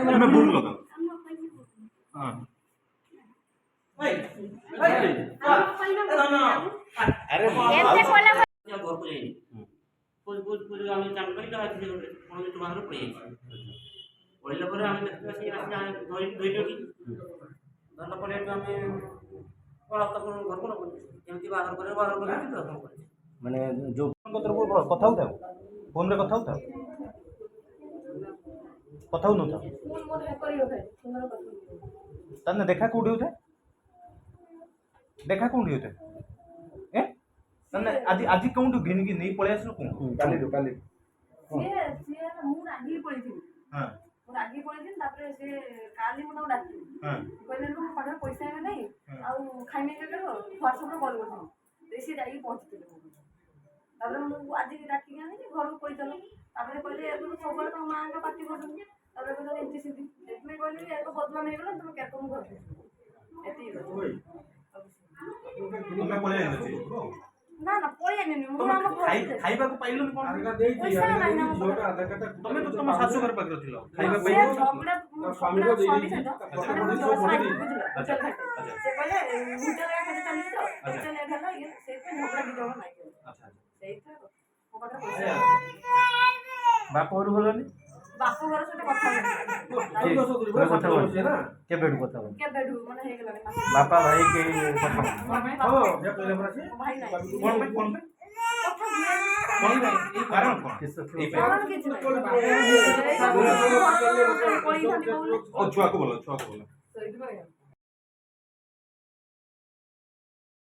तुम्हें भूल लगा हां अरे एमते कोला घर को जाइए पूरी आम जानकारी कौन बाहर पड़े पड़े पर आम देखते दुईटी धरला पर आम पढ़ा घर को नमती बाहर कर माने जो कथा होता फोन रे कथा होता कथा हो नथा तने देखा कोडी होता देखा कोडी होता ए तने आज आज कोंटू घिन की नहीं पळे आसलो कोन काली से मु रागी पड़ी थी हां रागी पड़ी थी तापर से काली मु डाकी हां कहले लोग पाखर पैसा है नहीं आ खाइने के करो व्हाट्सएप रे कॉल करथि देसी जाई पहुंचते तापर मु आज डाकी गानी घर को कोइ चलो तापर कहले ए सब तो मां का पार्टी कर तापर कहले एंटी सीधी एतमे कहले ए तो बदला नहीं गला तुम केतो घर एती तुम्हें पळे आइलो ना ना पळे नहीं मु हम खाइबा को पाइलो कोन पैसा नहीं ना जोटा आधा कटा तमे तो तुम सासु घर पाकर थिलो खाइबा से पाइलो झगड़ा स्वामी को देई से अच्छा कहले मुटे लगा के चली तो चले गला ये से पे झगड़ा की जगह नहीं अच्छा सेई तो ओ पाखर पैसा बाप घर बोलनी बापू घर से कथा कथा बोलछे ना के बेड कथा बोल के बेडू माने हे गेला बापा भाई के कथा हो जे कहले हमरा से भाई नहीं कोन पे कथा कोन भाई ई कारण कोन किस ई कारण के ओ छुआ को बोलो